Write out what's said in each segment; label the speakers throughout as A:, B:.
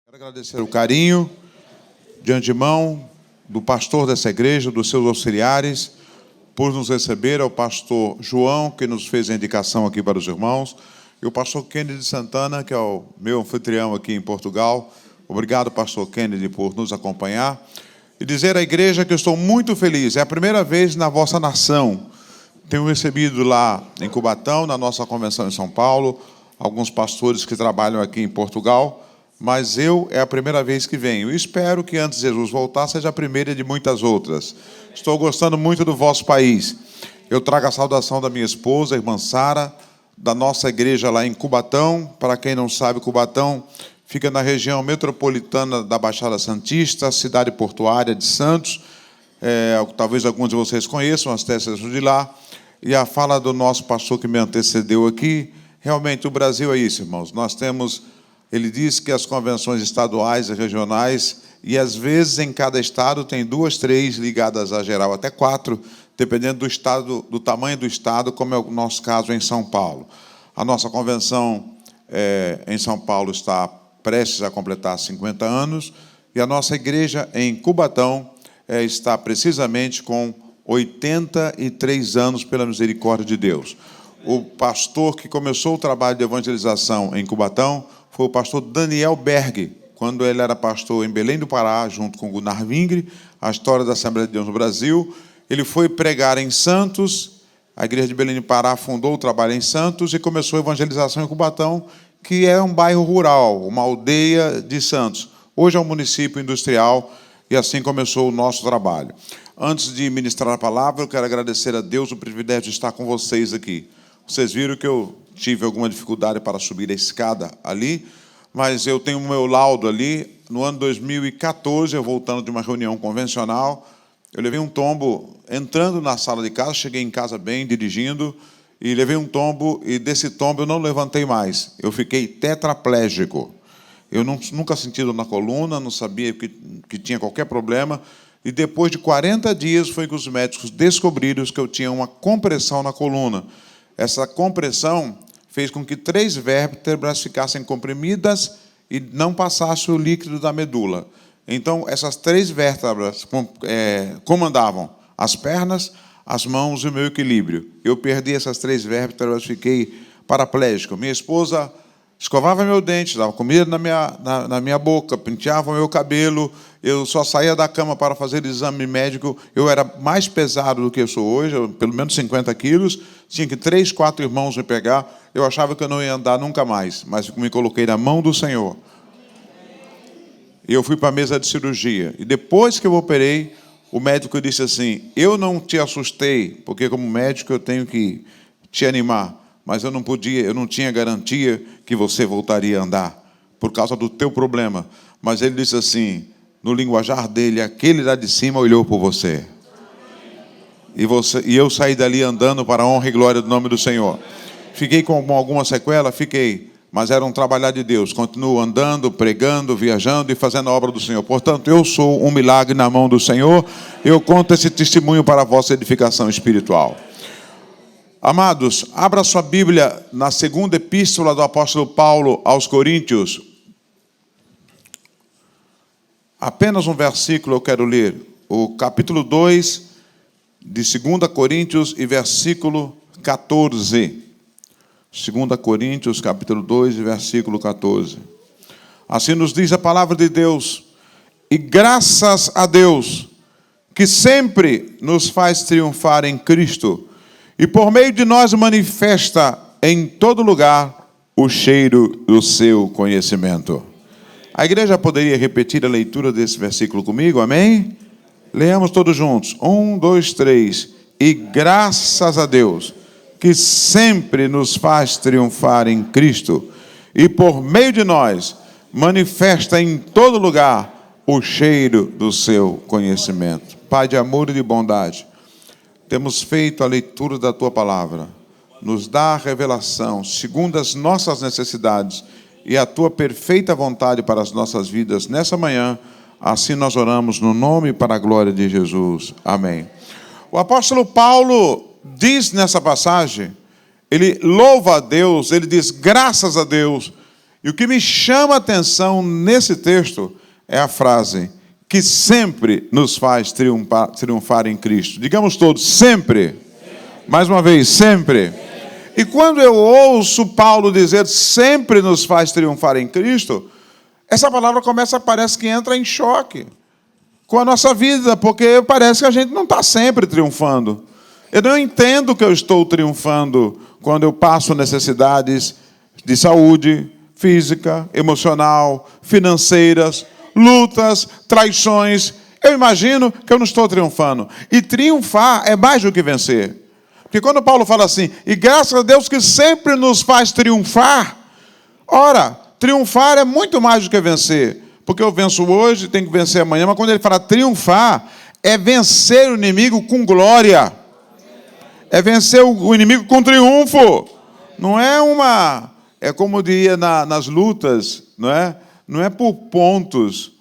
A: Quero agradecer o carinho, de antemão, do pastor dessa igreja, dos seus auxiliares, por nos receber, ao pastor João, que nos fez a indicação aqui para os irmãos, e o pastor Kennedy Santana, que é o meu anfitrião aqui em Portugal. Obrigado, pastor Kennedy, por nos acompanhar. E dizer à igreja que eu estou muito feliz. É a primeira vez na vossa nação. Tenho recebido lá em Cubatão, na nossa convenção em São Paulo, alguns pastores que trabalham aqui em Portugal, mas é a primeira vez que venho. E espero que antes de Jesus voltar seja a primeira de muitas outras. Estou gostando muito do vosso país. Eu trago a saudação da minha esposa, a irmã Sara, da nossa igreja lá em Cubatão. Para quem não sabe, Cubatão fica na região metropolitana da Baixada Santista, cidade portuária de Santos. Talvez alguns de vocês conheçam, as testas de lá. E a fala do nosso pastor que me antecedeu aqui, realmente o Brasil é isso, irmãos. Nós temos, ele diz que as convenções estaduais e regionais, e às vezes em cada estado tem 2, 3 ligadas à geral, até 4, dependendo do estado, do tamanho do estado, como é o nosso caso em São Paulo. A nossa convenção em São Paulo está prestes a completar 50 anos, e a nossa igreja em Cubatão está precisamente com 83 anos, pela misericórdia de Deus. O pastor que começou o trabalho de evangelização em Cubatão foi o pastor Daniel Berg, quando ele era pastor em Belém do Pará, junto com Gunnar Vingre, a história da Assembleia de Deus no Brasil. Ele foi pregar em Santos, a igreja de Belém do Pará fundou o trabalho em Santos e começou a evangelização em Cubatão, que é um bairro rural, uma aldeia de Santos. Hoje é um município industrial e assim começou o nosso trabalho. Antes de ministrar a palavra, eu quero agradecer a Deus o privilégio de estar com vocês aqui. Vocês viram que eu tive alguma dificuldade para subir a escada ali, mas eu tenho o meu laudo ali. No ano 2014, eu voltando de uma reunião convencional, eu levei um tombo entrando na sala de casa, cheguei em casa bem, dirigindo, e levei um tombo, e desse tombo eu não levantei mais. Eu fiquei tetraplégico. Eu nunca senti dor na coluna, não sabia que tinha qualquer problema, e depois de 40 dias foi que os médicos descobriram que eu tinha uma compressão na coluna. Essa compressão fez com que 3 vértebras ficassem comprimidas e não passasse o líquido da medula. Então, essas 3 vértebras comandavam as pernas, as mãos e o meu equilíbrio. Eu perdi essas 3 vértebras, fiquei paraplégico. Minha esposa escovava meu dente, dava comida na minha boca, penteava o meu cabelo. Eu só saía da cama para fazer exame médico. Eu era mais pesado do que eu sou hoje, pelo menos 50 quilos. Tinha que 3, 4 irmãos me pegar. Eu achava que eu não ia andar nunca mais, mas me coloquei na mão do Senhor. E eu fui para a mesa de cirurgia. E depois que eu operei, o médico disse assim: eu não te assustei, porque como médico eu tenho que te animar, mas eu não tinha garantia que você voltaria a andar por causa do teu problema. Mas ele disse assim, no linguajar dele: aquele lá de cima olhou por você. E eu saí dali andando para a honra e glória do nome do Senhor. Fiquei com alguma sequela? Fiquei. Mas era um trabalhar de Deus. Continuo andando, pregando, viajando e fazendo a obra do Senhor. Portanto, eu sou um milagre na mão do Senhor. Eu conto esse testemunho para a vossa edificação espiritual. Amados, abra sua Bíblia na segunda epístola do apóstolo Paulo aos Coríntios. Apenas um versículo eu quero ler. O capítulo 2 de 2 Coríntios e versículo 14. 2 Coríntios, capítulo 2, versículo 14. Assim nos diz a palavra de Deus: e graças a Deus, que sempre nos faz triunfar em Cristo, e por meio de nós manifesta em todo lugar o cheiro do seu conhecimento. A igreja poderia repetir a leitura desse versículo comigo? Amém? Leamos todos juntos. 1, 2, 3. E graças a Deus, que sempre nos faz triunfar em Cristo, e por meio de nós manifesta em todo lugar o cheiro do seu conhecimento. Pai de amor e de bondade, temos feito a leitura da Tua palavra. Nos dá a revelação, segundo as nossas necessidades, e a Tua perfeita vontade para as nossas vidas nessa manhã. Assim nós oramos no nome e para a glória de Jesus. Amém. O apóstolo Paulo diz nessa passagem, ele louva a Deus, ele diz graças a Deus, E o que me chama a atenção nesse texto é a frase que sempre nos faz triunfar em Cristo. Digamos todos, sempre. Mais uma vez, sempre. E quando eu ouço Paulo dizer sempre nos faz triunfar em Cristo, essa palavra parece que entra em choque com a nossa vida, porque parece que a gente não está sempre triunfando. Eu não entendo que eu estou triunfando quando eu passo necessidades de saúde, física, emocional, financeiras, lutas, traições. Eu imagino que eu não estou triunfando. E triunfar é mais do que vencer. Porque quando Paulo fala assim, e graças a Deus que sempre nos faz triunfar, ora, triunfar é muito mais do que vencer. Porque eu venço hoje, tenho que vencer amanhã, mas quando ele fala triunfar, é vencer o inimigo com glória. É vencer o inimigo com triunfo. Não é uma... É como diria nas lutas, não é? Não é por pontos.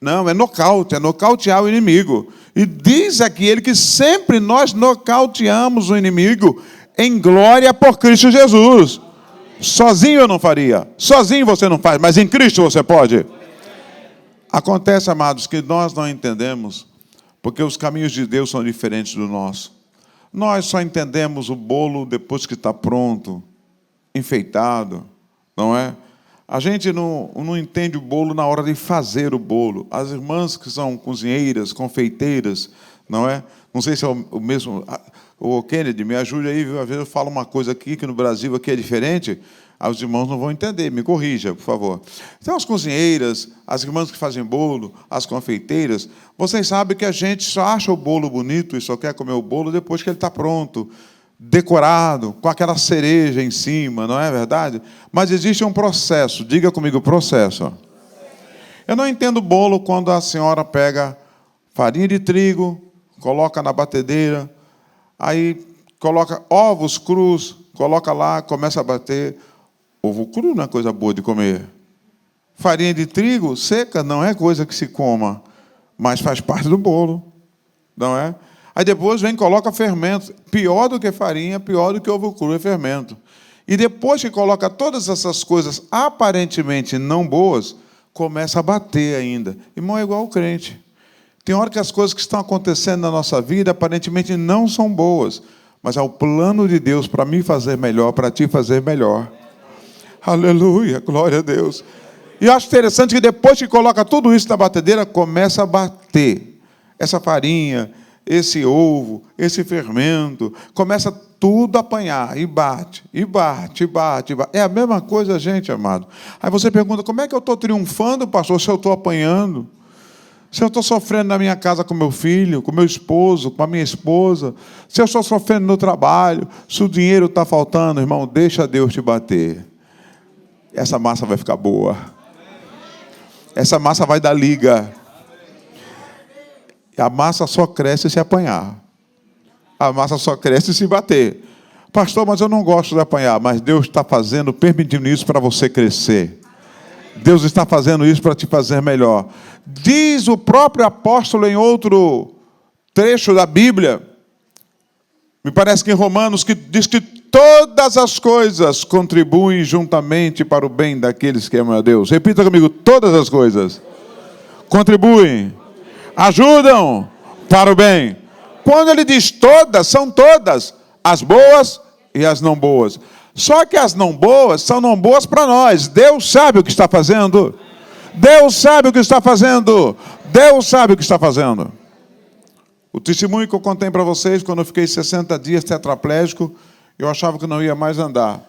A: Não, é nocaute, é nocautear o inimigo. E diz aqui ele que sempre nós nocauteamos o inimigo em glória por Cristo Jesus. Sozinho eu não faria. Sozinho você não faz, mas em Cristo você pode. Acontece, amados, que nós não entendemos, porque os caminhos de Deus são diferentes do nosso. Nós só entendemos o bolo depois que está pronto, enfeitado, não é? A gente não entende o bolo na hora de fazer o bolo. As irmãs que são cozinheiras, confeiteiras, não é? Não sei se é o mesmo... O Kennedy, me ajude aí, viu? Às vezes eu falo uma coisa aqui, que no Brasil aqui é diferente, aí os irmãos não vão entender, me corrija, por favor. Então, as cozinheiras, as irmãs que fazem bolo, as confeiteiras, vocês sabem que a gente só acha o bolo bonito e só quer comer o bolo depois que ele está pronto, decorado, com aquela cereja em cima, não é verdade? Mas existe um processo, diga comigo, processo. Eu não entendo bolo quando a senhora pega farinha de trigo, coloca na batedeira, aí coloca ovos crus, coloca lá, começa a bater. Ovo cru não é coisa boa de comer. Farinha de trigo seca não é coisa que se coma, mas faz parte do bolo, não é? Aí depois vem e coloca fermento. Pior do que farinha, pior do que ovo cru é fermento. E depois que coloca todas essas coisas aparentemente não boas, começa a bater ainda. Irmão, é igual o crente. Tem hora que as coisas que estão acontecendo na nossa vida aparentemente não são boas, mas é o plano de Deus para me fazer melhor, para te fazer melhor. Aleluia, glória a Deus. E eu acho interessante que depois que coloca tudo isso na batedeira, começa a bater. Essa farinha, esse ovo, esse fermento, começa tudo a apanhar, e bate, e bate, e bate, e bate. É a mesma coisa, gente, amado. Aí você pergunta, como é que eu estou triunfando, pastor, se eu estou apanhando? Se eu estou sofrendo na minha casa com meu filho, com meu esposo, com a minha esposa, se eu estou sofrendo no trabalho, se o dinheiro está faltando, irmão, deixa Deus te bater. Essa massa vai ficar boa. Essa massa vai dar liga. A massa só cresce se apanhar. A massa só cresce se bater. Pastor, mas eu não gosto de apanhar. Mas Deus está fazendo, permitindo isso para você crescer. Deus está fazendo isso para te fazer melhor. Diz o próprio apóstolo em outro trecho da Bíblia, me parece que em Romanos, que diz que todas as coisas contribuem juntamente para o bem daqueles que amam a Deus. Repita comigo, todas as coisas contribuem, ajudam para o bem. Quando ele diz todas, são todas, as boas e as não boas. Só que as não boas são não boas para nós. Deus sabe o que está fazendo. Deus sabe o que está fazendo. Deus sabe o que está fazendo. O testemunho que eu contei para vocês, quando eu fiquei 60 dias tetraplégico, eu achava que não ia mais andar.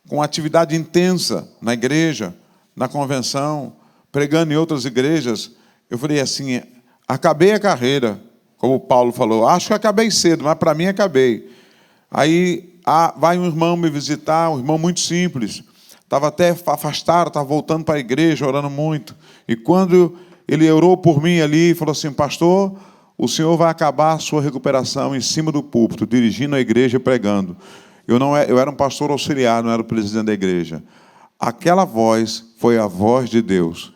A: Com atividade intensa na igreja, na convenção, pregando em outras igrejas, eu falei assim, acabei a carreira, como o Paulo falou, acho que acabei cedo, mas para mim acabei. Aí vai um irmão me visitar, um irmão muito simples, estava até afastado, estava voltando para a igreja, orando muito. E quando ele orou por mim ali, falou assim, pastor, o senhor vai acabar a sua recuperação em cima do púlpito, dirigindo a igreja e pregando. Eu era um pastor auxiliar, não era o presidente da igreja. Aquela voz foi a voz de Deus.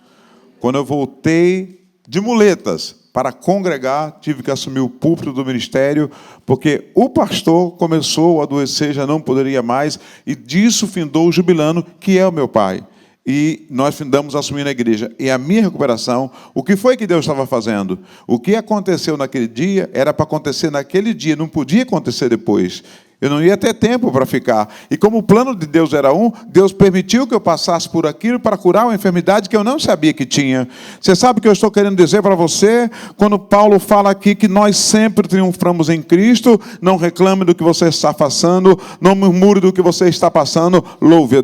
A: Quando eu voltei de muletas para congregar, tive que assumir o púlpito do ministério, porque o pastor começou a adoecer, já não poderia mais, e disso findou o Jubilano, que é o meu pai. e nós findamos assumindo a igreja. E a minha recuperação, o que foi que Deus estava fazendo? O que aconteceu naquele dia era para acontecer naquele dia, não podia acontecer depois. Eu não ia ter tempo para ficar. E como o plano de Deus era Deus permitiu que eu passasse por aquilo para curar uma enfermidade que eu não sabia que tinha. Você sabe o que eu estou querendo dizer para você? Quando Paulo fala aqui que nós sempre triunfamos em Cristo, não reclame do que você está passando, não murmure do que você está passando, louve a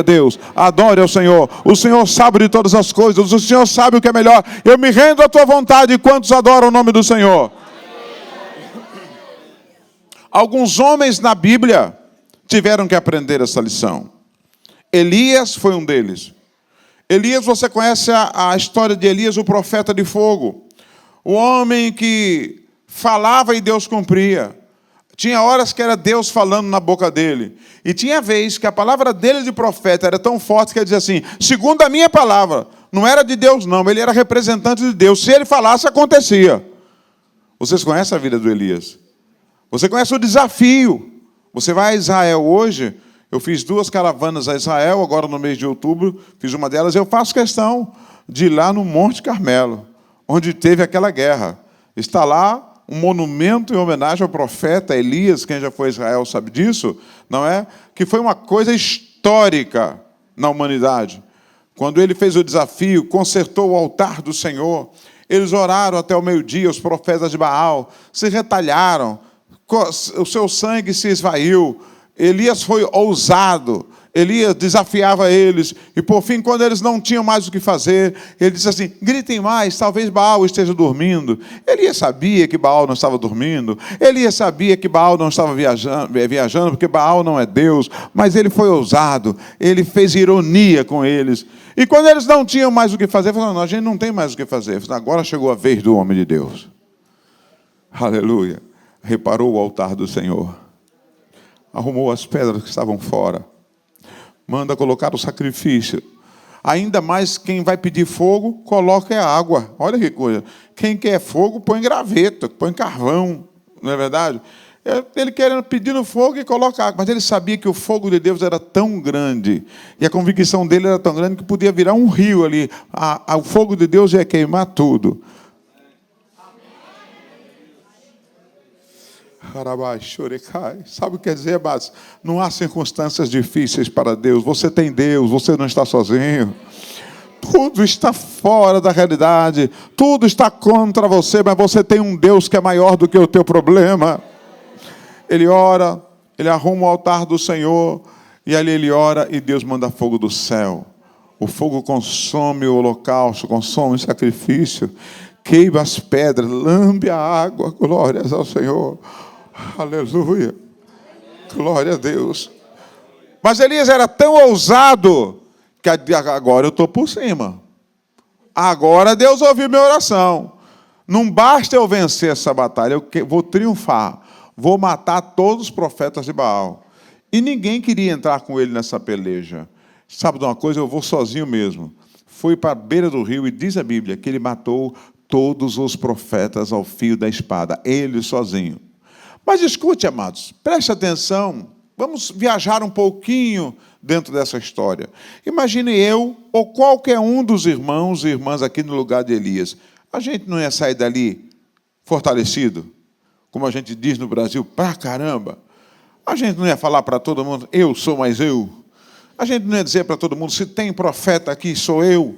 A: Deus, adore ao Senhor. O Senhor sabe de todas as coisas, o Senhor sabe o que é melhor. Eu me rendo à tua vontade. Quantos adoram o nome do Senhor? Alguns homens na Bíblia tiveram que aprender essa lição. Elias foi um deles. Elias, você conhece a história de Elias, o profeta de fogo. O homem que falava e Deus cumpria. Tinha horas que era Deus falando na boca dele. E tinha vez que a palavra dele de profeta era tão forte que ele dizia assim, segundo a minha palavra, não era de Deus não, ele era representante de Deus. Se ele falasse, acontecia. Vocês conhecem a vida do Elias? Você conhece o desafio. Você vai a Israel hoje. Eu fiz 2 caravanas a Israel, agora no mês de outubro. Fiz uma delas. Eu faço questão de ir lá no Monte Carmelo, onde teve aquela guerra. Está lá um monumento em homenagem ao profeta Elias. Quem já foi a Israel sabe disso, não é? Que foi uma coisa histórica na humanidade. Quando ele fez o desafio, consertou o altar do Senhor. Eles oraram até o meio-dia, os profetas de Baal se retalharam. O seu sangue se esvaiu. Elias foi ousado. Elias desafiava eles. E por fim, quando eles não tinham mais o que fazer, ele disse assim, gritem mais, talvez Baal esteja dormindo. Elias sabia que Baal não estava dormindo. Elias sabia que Baal não estava viajando, porque Baal não é Deus. Mas ele foi ousado. Ele fez ironia com eles. E quando eles não tinham mais o que fazer, falaram, não, a gente não tem mais o que fazer. Agora chegou a vez do homem de Deus. Aleluia. Reparou o altar do Senhor, arrumou as pedras que estavam fora, manda colocar o sacrifício. Ainda mais quem vai pedir fogo, coloca a água. Olha que coisa. Quem quer fogo, põe graveto, põe carvão, não é verdade? Ele querendo, pedindo fogo e coloca água. Mas ele sabia que o fogo de Deus era tão grande, e a convicção dele era tão grande, que podia virar um rio ali. O fogo de Deus ia queimar tudo. Sabe o que quer dizer, amados? Não há circunstâncias difíceis para Deus. Você tem Deus, você não está sozinho. Tudo está fora da realidade. Tudo está contra você, mas você tem um Deus que é maior do que o teu problema. Ele ora, ele arruma o altar do Senhor, e ali ele ora e Deus manda fogo do céu. O fogo consome o holocausto, consome o sacrifício, queima as pedras, lambe a água. Glórias ao Senhor. Aleluia, glória a Deus. Mas Elias era tão ousado que agora eu estou por cima. Agora Deus ouviu minha oração. Não basta eu vencer essa batalha, eu vou triunfar. Vou matar todos os profetas de Baal. E ninguém queria entrar com ele nessa peleja. Sabe de uma coisa? Eu vou sozinho mesmo. Foi para a beira do rio e diz a Bíblia que ele matou todos os profetas ao fio da espada. Ele sozinho. Mas escute, amados, preste atenção, vamos viajar um pouquinho dentro dessa história. Imagine eu ou qualquer um dos irmãos e irmãs aqui no lugar de Elias. A gente não ia sair dali fortalecido, como a gente diz no Brasil, pra caramba. A gente não ia falar para todo mundo, eu sou mais eu. A gente não ia dizer para todo mundo, se tem profeta aqui, sou eu.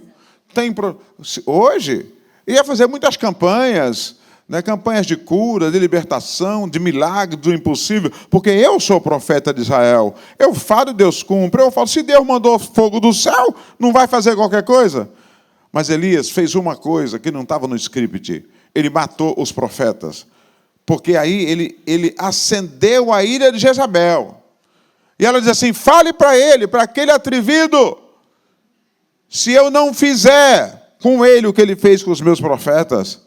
A: Hoje, ia fazer muitas campanhas, né? Campanhas de cura, de libertação, de milagre, do impossível, porque eu sou o profeta de Israel. Eu falo e Deus cumpre. Eu falo, se Deus mandou fogo do céu, não vai fazer qualquer coisa? Mas Elias fez uma coisa que não estava no script. Ele matou os profetas. Porque aí ele acendeu a ira de Jezabel. E ela diz assim, fale para ele, para aquele atrevido, se eu não fizer com ele o que ele fez com os meus profetas,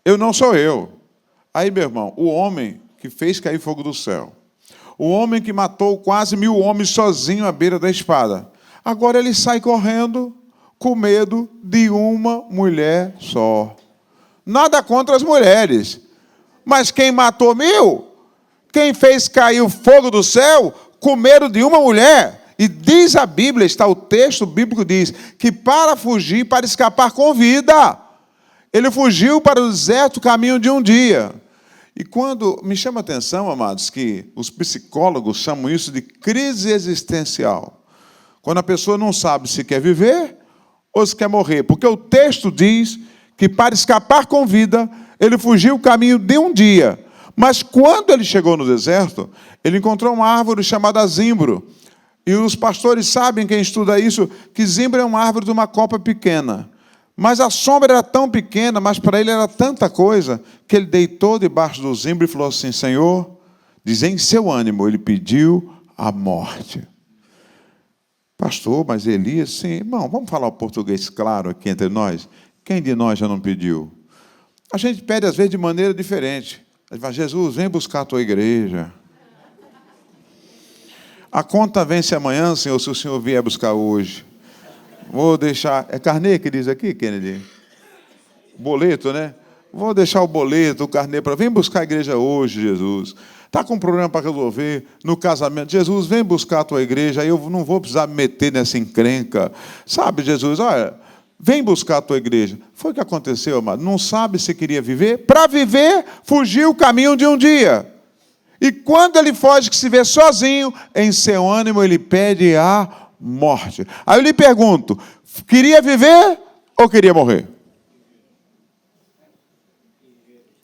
A: eu não sou eu. Aí, meu irmão, o homem que fez cair fogo do céu, o homem que matou quase 1000 homens sozinho à beira da espada, agora ele sai correndo com medo de uma mulher só. Nada contra as mulheres, mas quem matou 1000, quem fez cair o fogo do céu com medo de uma mulher, E diz a Bíblia, está o texto bíblico diz, que para fugir, para escapar com vida, ele fugiu para o deserto, caminho de um dia. E quando, me chama a atenção, amados, que os psicólogos chamam isso de crise existencial. Quando a pessoa não sabe se quer viver ou se quer morrer. Porque o texto diz que para escapar com vida, ele fugiu o caminho de um dia. Mas quando ele chegou no deserto, ele encontrou uma árvore chamada zimbro. E os pastores sabem, quem estuda isso, que zimbro é uma árvore de uma copa pequena. Mas a sombra era tão pequena, mas para ele era tanta coisa, que ele deitou debaixo do zimbro e falou assim, Senhor, diz em seu ânimo, ele pediu a morte. Pastor, mas Elias, sim, irmão, vamos falar o português claro aqui entre nós? Quem de nós já não pediu? A gente pede às vezes de maneira diferente. A gente fala, Jesus, vem buscar a tua igreja. A conta vence amanhã, Senhor, se o Senhor vier buscar hoje. Vou deixar... É carnê que diz aqui, Kennedy? Boleto, né? Vou deixar o boleto, o carnê para... Vem buscar a igreja hoje, Jesus. Está com um problema para resolver no casamento. Jesus, vem buscar a tua igreja, aí eu não vou precisar me meter nessa encrenca. Sabe, Jesus, olha, vem buscar a tua igreja. Foi o que aconteceu, amado. Não sabe se queria viver. Para viver, fugiu o caminho de um dia. E quando ele foge, que se vê sozinho, em seu ânimo ele pede a morte. Aí eu lhe pergunto, queria viver ou queria morrer?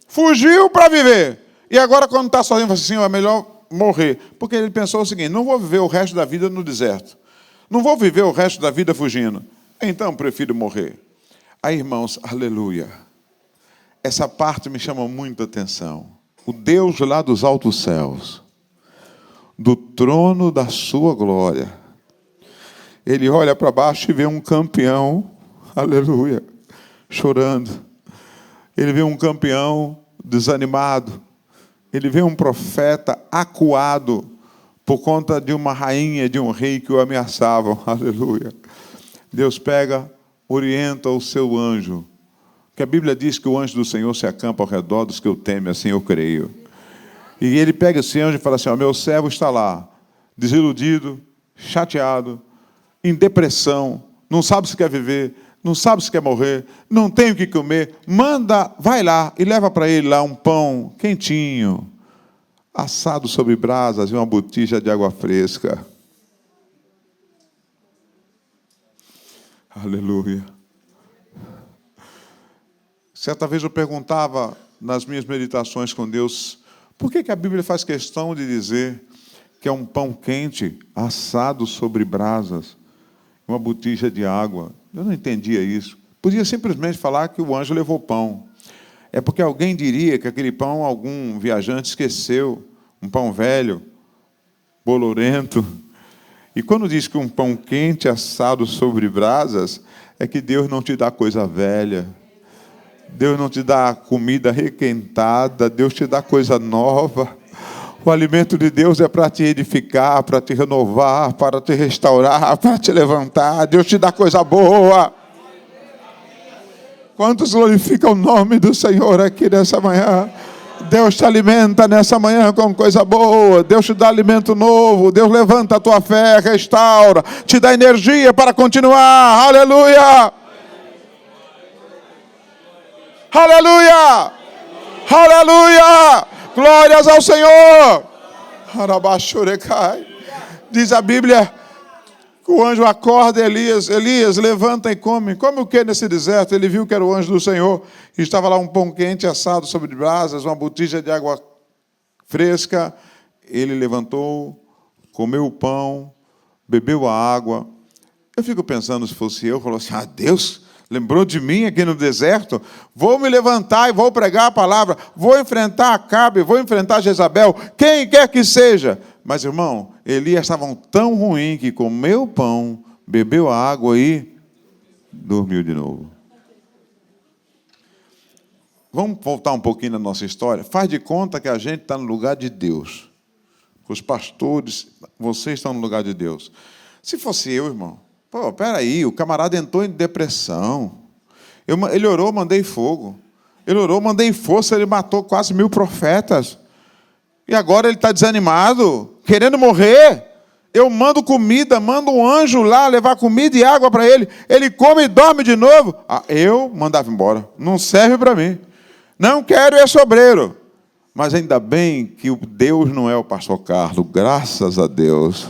A: Fugiu para viver. E agora, quando está sozinho, fala assim, é melhor morrer. Porque ele pensou o seguinte, não vou viver o resto da vida no deserto. Não vou viver o resto da vida fugindo. Então, prefiro morrer. Aí, irmãos, aleluia. Essa parte me chama muita atenção. O Deus lá dos altos céus, do trono da sua glória, ele olha para baixo e vê um campeão, aleluia, chorando. Ele vê um campeão desanimado. Ele vê um profeta acuado por conta de uma rainha, de um rei que o ameaçavam, aleluia. Deus pega, orienta o seu anjo, que a Bíblia diz que o anjo do Senhor se acampa ao redor dos que o temem, assim eu creio. E ele pega esse anjo e fala assim, meu servo está lá, desiludido, chateado, em depressão, não sabe se quer viver, não sabe se quer morrer, não tem o que comer, manda, vai lá e leva para ele lá um pão quentinho, assado sobre brasas e uma botija de água fresca. Aleluia. Certa vez eu perguntava nas minhas meditações com Deus, por que a Bíblia faz questão de dizer que é um pão quente assado sobre brasas, uma botija de água? Eu não entendia isso. Podia simplesmente falar que o anjo levou pão. É porque alguém diria que aquele pão algum viajante esqueceu, um pão velho, bolorento. E quando diz que um pão quente assado sobre brasas, é que Deus não te dá coisa velha. Deus não te dá comida requentada, Deus te dá coisa nova. O alimento de Deus é para te edificar, para te renovar, para te restaurar, para te levantar. Deus te dá coisa boa. Quantos glorificam o nome do Senhor aqui nessa manhã? Deus te alimenta nessa manhã com coisa boa. Deus te dá alimento novo. Deus levanta a tua fé, restaura, te dá energia para continuar. Aleluia! Aleluia! Aleluia! Glórias ao Senhor! Diz a Bíblia que o anjo acorda Elias. Elias, levanta e come. Come o que nesse deserto? Ele viu que era o anjo do Senhor. E estava lá um pão quente assado sobre brasas, uma botija de água fresca. Ele levantou, comeu o pão, bebeu a água. Eu fico pensando, se fosse eu, falou assim, Deus lembrou de mim aqui no deserto? Vou me levantar e vou pregar a palavra. Vou enfrentar Acabe, vou enfrentar Jezabel, quem quer que seja. Mas, irmão, Elias estava tão ruim que comeu o pão, bebeu a água e dormiu de novo. Vamos voltar um pouquinho na nossa história. Faz de conta que a gente está no lugar de Deus. Os pastores, vocês estão no lugar de Deus. Se fosse eu, irmão, peraí, o camarada entrou em depressão. Ele orou, mandei fogo. Ele orou, mandei força, ele matou quase 1000 profetas. E agora ele está desanimado, querendo morrer. Eu mando comida, mando um anjo lá levar comida e água para ele. Ele come e dorme de novo. Eu mandava embora. Não serve para mim. Não quero esse obreiro. Mas ainda bem que o Deus não é o pastor Carlos. Graças a Deus.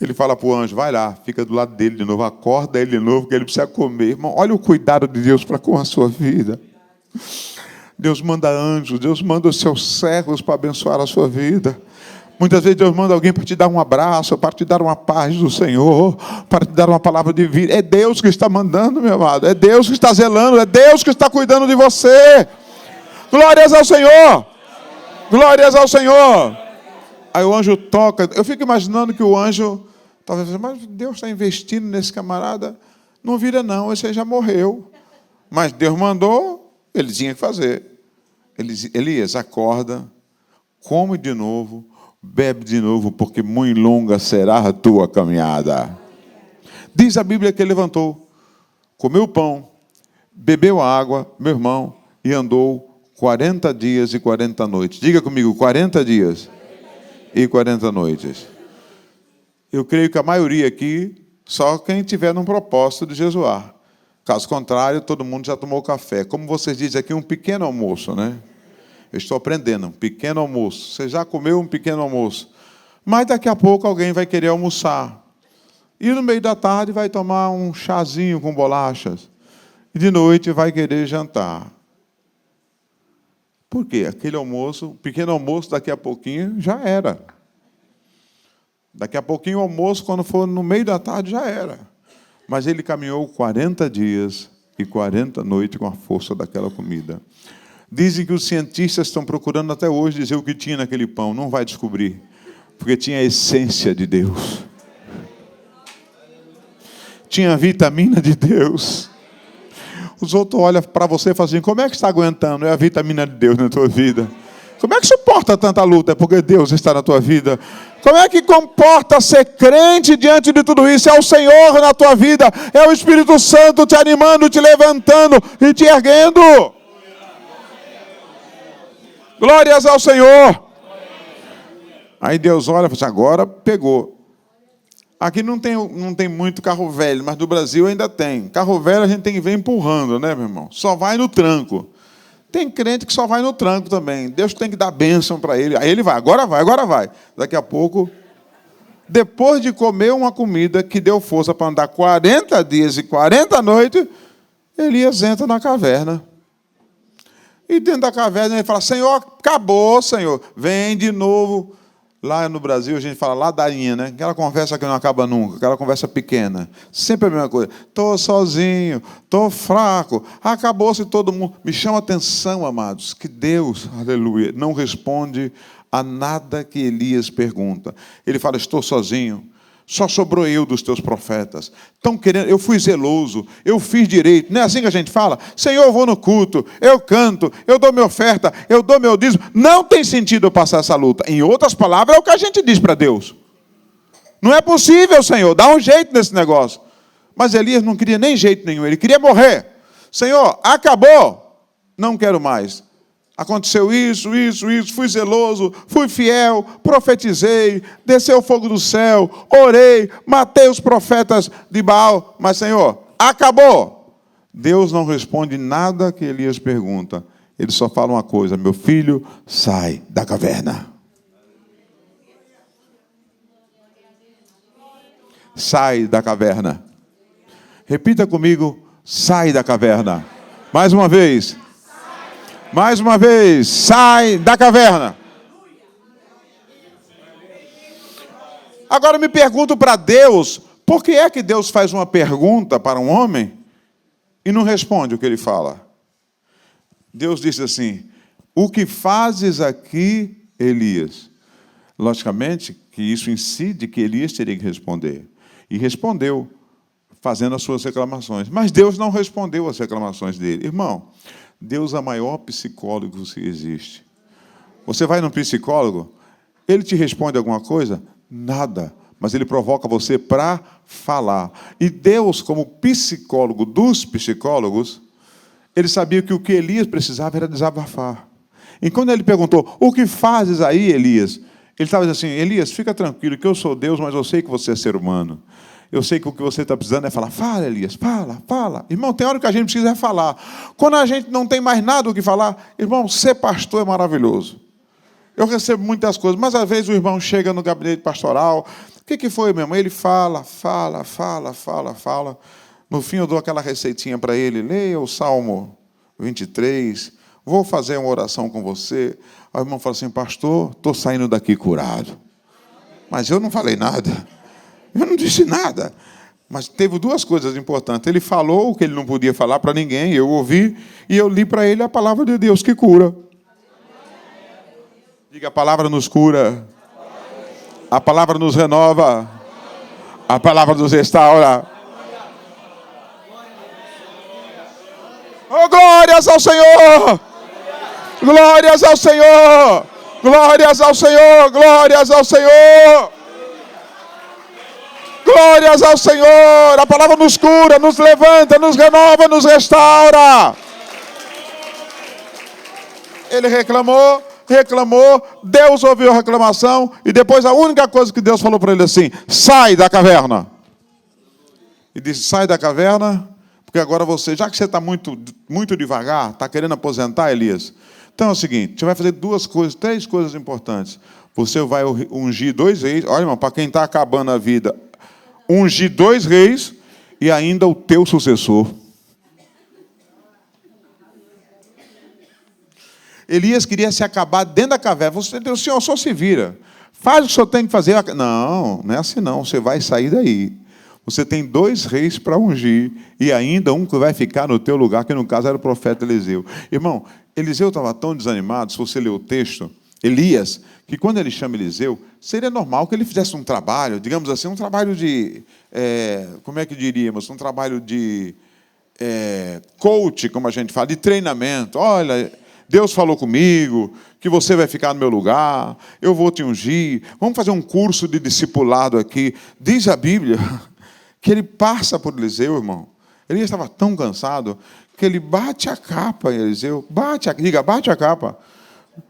A: Ele fala para o anjo, vai lá, fica do lado dele de novo, acorda ele de novo, que ele precisa comer. Irmão, olha o cuidado de Deus para com a sua vida. Deus manda anjos, Deus manda os seus servos para abençoar a sua vida. Muitas vezes Deus manda alguém para te dar um abraço, para te dar uma paz do Senhor, para te dar uma palavra de vida. É Deus que está mandando, meu amado. É Deus que está zelando, é Deus que está cuidando de você. Glórias ao Senhor! Glórias ao Senhor! Aí o anjo toca. Eu fico imaginando que o anjo, talvez, mas Deus está investindo nesse camarada. Não vira não, esse aí já morreu. Mas Deus mandou, ele tinha que fazer. Elias, acorda, come de novo, bebe de novo, porque muito longa será a tua caminhada. Diz a Bíblia que ele levantou, comeu pão, bebeu água, meu irmão, e andou 40 dias e 40 noites. Diga comigo, 40 dias e 40 noites. Eu creio que a maioria aqui, só quem tiver num propósito de jejuar. Caso contrário, todo mundo já tomou café. Como vocês dizem aqui, um pequeno almoço, né? Eu estou aprendendo, um pequeno almoço. Você já comeu um pequeno almoço. Mas daqui a pouco alguém vai querer almoçar. E no meio da tarde vai tomar um chazinho com bolachas. E de noite vai querer jantar. Por quê? Aquele almoço, pequeno almoço, daqui a pouquinho já era. Daqui a pouquinho o almoço, quando for no meio da tarde, já era. Mas ele caminhou 40 dias e 40 noites com a força daquela comida. Dizem que os cientistas estão procurando até hoje dizer o que tinha naquele pão. Não vai descobrir, porque tinha a essência de Deus. Tinha a vitamina de Deus. Os outros olham para você e falam assim, como é que está aguentando? É a vitamina de Deus na tua vida. Como é que suporta tanta luta? É porque Deus está na tua vida. Como é que comporta ser crente diante de tudo isso? É o Senhor na tua vida. É o Espírito Santo te animando, te levantando e te erguendo. Glórias ao Senhor. Aí Deus olha e fala assim, agora pegou. Aqui não tem muito carro velho, mas no Brasil ainda tem. Carro velho a gente tem que ver empurrando, né, meu irmão? Só vai no tranco. Tem crente que só vai no tranco também. Deus tem que dar bênção para ele. Aí ele vai, agora vai, agora vai. Daqui a pouco, depois de comer uma comida que deu força para andar 40 dias e 40 noites, Elias entra na caverna. E dentro da caverna ele fala, Senhor, acabou, Senhor. Vem de novo. Lá no Brasil a gente fala ladainha, né? Aquela conversa que não acaba nunca, aquela conversa pequena. Sempre a mesma coisa. Estou sozinho, estou fraco, acabou-se todo mundo. Me chama a atenção, amados, que Deus, aleluia, não responde a nada que Elias pergunta. Ele fala, estou sozinho. Só sobrou eu dos teus profetas. Estão querendo, eu fui zeloso, eu fiz direito. Não é assim que a gente fala? Senhor, eu vou no culto, eu canto, eu dou minha oferta, eu dou meu dízimo. Não tem sentido eu passar essa luta. Em outras palavras, é o que a gente diz para Deus. Não é possível, Senhor, dá um jeito nesse negócio. Mas Elias não queria nem jeito nenhum, ele queria morrer. Senhor, acabou, não quero mais. Aconteceu isso, fui zeloso, fui fiel, profetizei, desceu o fogo do céu, orei, matei os profetas de Baal. Mas, Senhor, acabou. Deus não responde nada que Elias pergunta. Ele só fala uma coisa, meu filho, sai da caverna. Sai da caverna. Repita comigo, sai da caverna. Mais uma vez. Mais uma vez, sai da caverna. Agora me pergunto para Deus, por que é que Deus faz uma pergunta para um homem e não responde o que ele fala? Deus disse assim, o que fazes aqui, Elias? Logicamente que isso incide que Elias teria que responder. E respondeu, fazendo as suas reclamações. Mas Deus não respondeu às reclamações dele. Irmão, Deus é o maior psicólogo que existe. Você vai num psicólogo, ele te responde alguma coisa? Nada. Mas ele provoca você para falar. E Deus, como psicólogo dos psicólogos, ele sabia que o que Elias precisava era desabafar. E quando ele perguntou, o que fazes aí, Elias? Ele estava dizendo assim, Elias, fica tranquilo, que eu sou Deus, mas eu sei que você é ser humano. Eu sei que o que você está precisando é falar. Fala, Elias, fala, fala. Irmão, tem hora que a gente precisa é falar. Quando a gente não tem mais nada o que falar, irmão, ser pastor é maravilhoso. Eu recebo muitas coisas, mas às vezes o irmão chega no gabinete pastoral. O que foi, meu irmão? Ele fala. No fim eu dou aquela receitinha para ele. Leia o Salmo 23. Vou fazer uma oração com você. Aí o irmão fala assim, pastor, estou saindo daqui curado. Mas eu não falei nada. Eu não disse nada. Mas teve duas coisas importantes. Ele falou o que ele não podia falar para ninguém. Eu ouvi e eu li para ele a palavra de Deus que cura. Diga, a palavra nos cura. A palavra nos renova. A palavra nos restaura. Oh, glórias ao Senhor! Glórias ao Senhor! Glórias ao Senhor! Glórias ao Senhor! Glórias ao Senhor! A palavra nos cura, nos levanta, nos renova, nos restaura. Ele reclamou, Deus ouviu a reclamação e depois a única coisa que Deus falou para ele assim, sai da caverna. E disse, sai da caverna, porque agora você, já que você está muito devagar, está querendo aposentar, Elias, então é o seguinte, você vai fazer três coisas importantes. Você vai ungir 2 reis, olha irmão, para quem está acabando a vida, ungir 2 reis e ainda o teu sucessor. Elias queria se acabar dentro da caverna. Você, o senhor só se vira. Faz o que o senhor tem que fazer. Não, não é assim não. Você vai sair daí. Você tem 2 reis para ungir e ainda um que vai ficar no teu lugar, que no caso era o profeta Eliseu. Irmão, Eliseu estava tão desanimado, se você ler o texto, Elias, que quando ele chama Eliseu, seria normal que ele fizesse um trabalho, digamos assim, um trabalho de, como é que diríamos, um trabalho de coach, como a gente fala, de treinamento. Olha, Deus falou comigo que você vai ficar no meu lugar, eu vou te ungir, vamos fazer um curso de discipulado aqui. Diz a Bíblia que ele passa por Eliseu, irmão. Ele estava tão cansado que ele bate a capa em Eliseu. Bate a capa.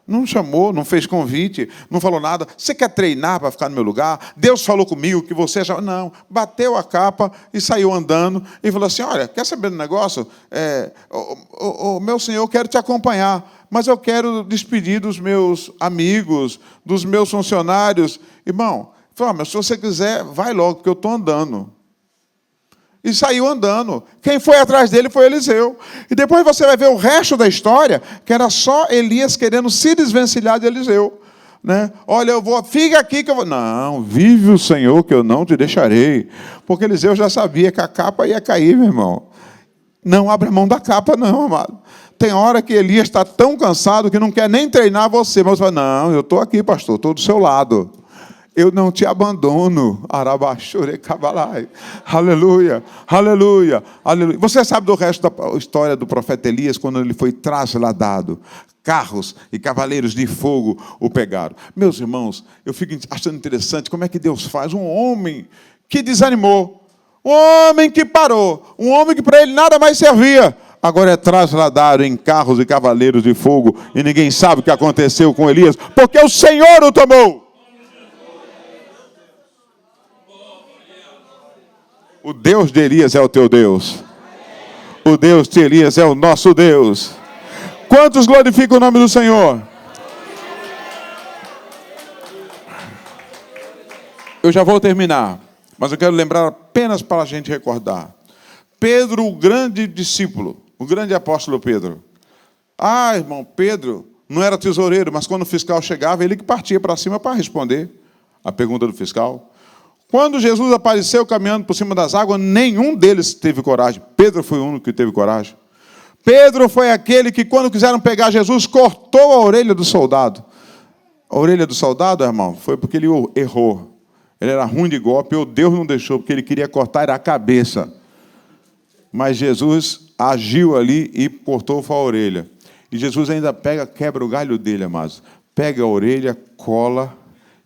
A: Não chamou, não fez convite, não falou nada. Você quer treinar para ficar no meu lugar? Deus falou comigo que você já... Não, bateu a capa e saiu andando e falou assim, olha, quer saber do negócio? Meu senhor, eu quero te acompanhar, mas eu quero despedir dos meus amigos, dos meus funcionários. Irmão, falou, mas se você quiser, vai logo, porque eu estou andando. E saiu andando. Quem foi atrás dele foi Eliseu. E depois você vai ver o resto da história, que era só Elias querendo se desvencilhar de Eliseu. Né? Olha, fica aqui que eu vou... Não, vive o Senhor que eu não te deixarei. Porque Eliseu já sabia que a capa ia cair, meu irmão. Não abra mão da capa, não, amado. Tem hora que Elias está tão cansado que não quer nem treinar você. Mas você fala, não, eu estou aqui, pastor, estou do seu lado. Eu não te abandono. Arabachure cabalai. Aleluia, aleluia, aleluia. Você sabe do resto da história do profeta Elias, quando ele foi trasladado. Carros e cavaleiros de fogo o pegaram. Meus irmãos, eu fico achando interessante como é que Deus faz. Um homem que desanimou, um homem que parou, um homem que para ele nada mais servia, agora é trasladado em carros e cavaleiros de fogo e ninguém sabe o que aconteceu com Elias, porque o Senhor o tomou. O Deus de Elias é o teu Deus. O Deus de Elias é o nosso Deus. Quantos glorificam o nome do Senhor? Eu já vou terminar, mas eu quero lembrar apenas para a gente recordar. Pedro, o grande discípulo, o grande apóstolo Pedro. Ah, irmão, Pedro não era tesoureiro, mas quando o fiscal chegava, ele que partia para cima para responder a pergunta do fiscal. Quando Jesus apareceu caminhando por cima das águas, nenhum deles teve coragem. Pedro foi o único que teve coragem. Pedro foi aquele que, quando quiseram pegar Jesus, cortou a orelha do soldado. A orelha do soldado, irmão, foi porque ele errou. Ele era ruim de golpe, ou Deus não deixou, porque ele queria cortar a cabeça. Mas Jesus agiu ali e cortou a orelha. E Jesus ainda quebra o galho dele, amados. Pega a orelha, cola.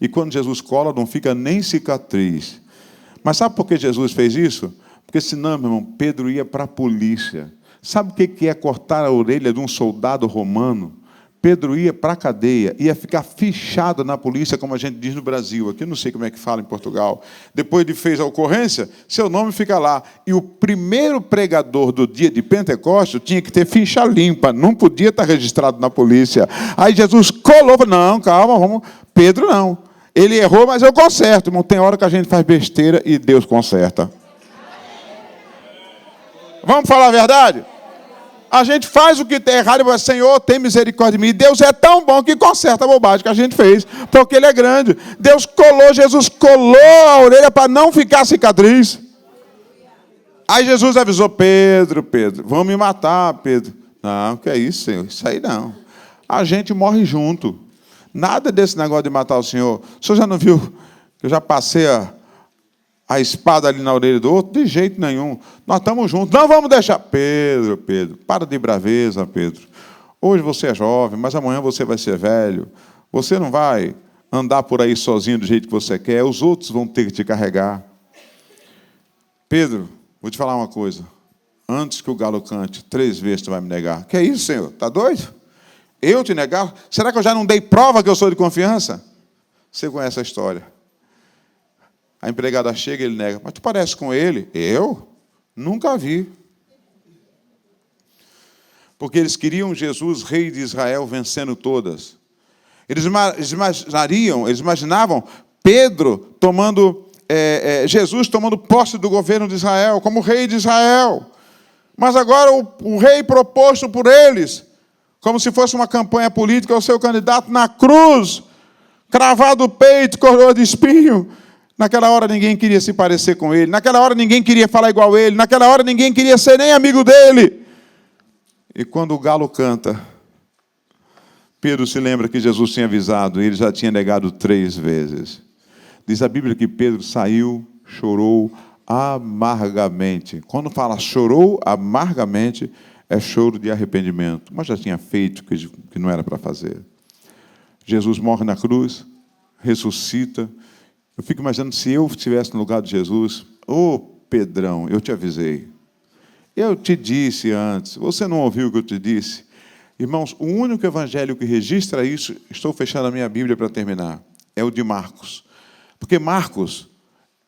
A: E quando Jesus cola, não fica nem cicatriz. Mas sabe por que Jesus fez isso? Porque senão, meu irmão, Pedro ia para a polícia. Sabe o que é cortar a orelha de um soldado romano? Pedro ia para a cadeia, ia ficar fichado na polícia, como a gente diz no Brasil. Aqui eu não sei como é que fala em Portugal. Depois de fez a ocorrência, seu nome fica lá. E o primeiro pregador do dia de Pentecostes tinha que ter ficha limpa, não podia estar registrado na polícia. Aí Jesus colou, não, calma, vamos. Pedro não. Ele errou, mas eu conserto. Irmão, tem hora que a gente faz besteira e Deus conserta. Vamos falar a verdade? A gente faz o que tem errado e fala, Senhor, tem misericórdia de mim. Deus é tão bom que conserta a bobagem que a gente fez, porque Ele é grande. Jesus colou a orelha para não ficar cicatriz. Aí Jesus avisou, Pedro, vão me matar, Pedro. Não, que é isso, Senhor? Isso aí não. A gente morre junto. Nada desse negócio de matar o Senhor. O Senhor já não viu que eu já passei a espada ali na orelha do outro? De jeito nenhum. Nós estamos juntos. Não vamos deixar. Pedro, para de braveza, Pedro. Hoje você é jovem, mas amanhã você vai ser velho. Você não vai andar por aí sozinho do jeito que você quer. Os outros vão ter que te carregar. Pedro, vou te falar uma coisa. Antes que o galo cante, 3 vezes tu vai me negar. Que é isso, Senhor? Está doido? Eu te negar? Será que eu já não dei prova que eu sou de confiança? Você conhece a história. A empregada chega e ele nega. Mas tu parece com ele? Eu? Nunca vi. Porque eles queriam Jesus, rei de Israel, vencendo todas. Eles imaginavam Pedro Jesus tomando posse do governo de Israel, como rei de Israel. Mas agora o rei proposto por eles, como se fosse uma campanha política, o seu candidato na cruz, cravado o peito, coroa de espinho. Naquela hora ninguém queria se parecer com ele. Naquela hora ninguém queria falar igual a ele. Naquela hora ninguém queria ser nem amigo dele. E quando o galo canta, Pedro se lembra que Jesus tinha avisado. E ele já tinha negado 3 vezes. Diz a Bíblia que Pedro saiu, chorou amargamente. Quando fala chorou amargamente, é choro de arrependimento. Mas já tinha feito o que não era para fazer. Jesus morre na cruz, ressuscita. Eu fico imaginando se eu estivesse no lugar de Jesus. Pedrão, eu te avisei. Eu te disse antes. Você não ouviu o que eu te disse? Irmãos, o único evangelho que registra isso, estou fechando a minha Bíblia para terminar, é o de Marcos. Porque Marcos,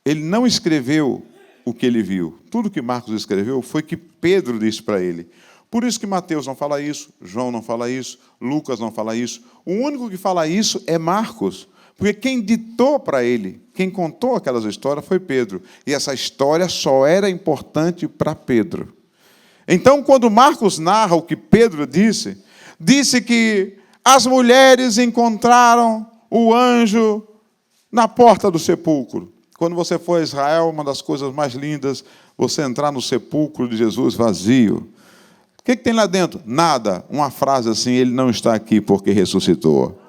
A: ele não escreveu o que ele viu. Tudo que Marcos escreveu foi que Pedro disse para ele. Por isso que Mateus não fala isso, João não fala isso, Lucas não fala isso. O único que fala isso é Marcos. Porque quem ditou para ele, quem contou aquelas histórias foi Pedro. E essa história só era importante para Pedro. Então, quando Marcos narra o que Pedro disse que as mulheres encontraram o anjo na porta do sepulcro. Quando você for a Israel, uma das coisas mais lindas, você entrar no sepulcro de Jesus vazio. O que tem lá dentro? Nada. Uma frase assim, ele não está aqui porque ressuscitou.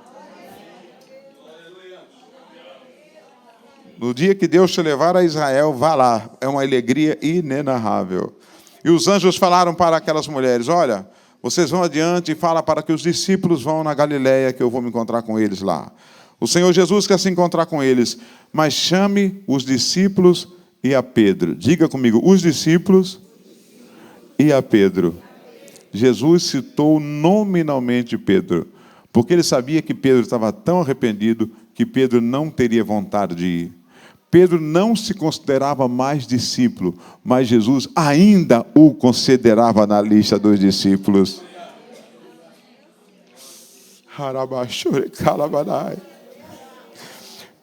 A: No dia que Deus te levar a Israel, vá lá. É uma alegria inenarrável. E os anjos falaram para aquelas mulheres, olha, vocês vão adiante e fala para que os discípulos vão na Galileia, que eu vou me encontrar com eles lá. O Senhor Jesus quer se encontrar com eles, mas chame os discípulos e a Pedro. Diga comigo, os discípulos e a Pedro. Jesus citou nominalmente Pedro, porque ele sabia que Pedro estava tão arrependido que Pedro não teria vontade de ir. Pedro não se considerava mais discípulo, mas Jesus ainda o considerava na lista dos discípulos.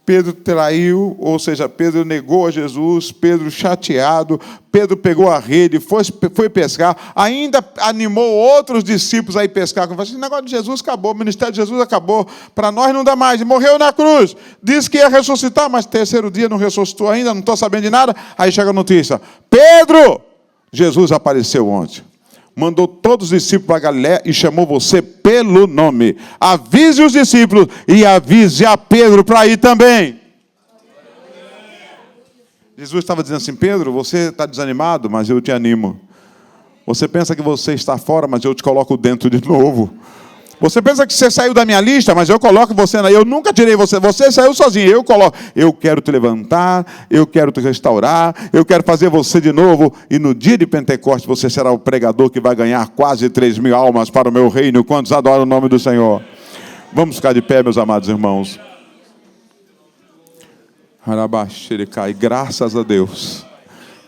A: Pedro traiu, ou seja, Pedro negou a Jesus, Pedro chateado, Pedro pegou a rede, foi pescar, ainda animou outros discípulos a ir pescar. Esse negócio de Jesus acabou, o ministério de Jesus acabou, para nós não dá mais, e morreu na cruz, disse que ia ressuscitar, mas 3º dia não ressuscitou ainda, não estou sabendo de nada. Aí chega a notícia, Pedro, Jesus apareceu ontem. Mandou todos os discípulos para Galiléia e chamou você pelo nome. Avise os discípulos e avise a Pedro para ir também. Jesus estava dizendo assim, Pedro, você está desanimado, mas eu te animo. Você pensa que você está fora, mas eu te coloco dentro de novo. Você pensa que você saiu da minha lista, mas eu coloco você na... Eu nunca tirei você. Você saiu sozinho. Eu coloco. Eu quero te levantar. Eu quero te restaurar. Eu quero fazer você de novo. E no dia de Pentecostes você será o pregador que vai ganhar quase 3.000 almas para o meu reino. Quantos adoram o nome do Senhor? Vamos ficar de pé, meus amados irmãos. E graças a Deus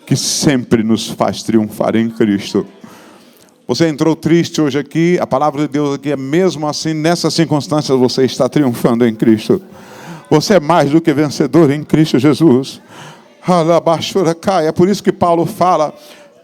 A: que sempre nos faz triunfar em Cristo. Você entrou triste hoje aqui, a palavra de Deus aqui é mesmo assim, nessas circunstâncias você está triunfando em Cristo. Você é mais do que vencedor em Cristo Jesus. É por isso que Paulo fala,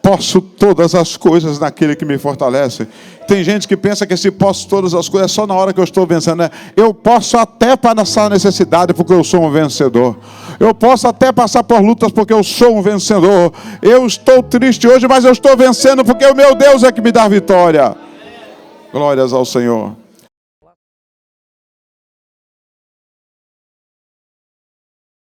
A: posso todas as coisas naquele que me fortalece. Tem gente que pensa que esse posso todas as coisas é só na hora que eu estou vencendo, né? Eu posso até passar necessidade porque eu sou um vencedor. Eu posso até passar por lutas porque eu sou um vencedor. Eu estou triste hoje, mas eu estou vencendo porque o meu Deus é que me dá vitória. Glórias ao Senhor.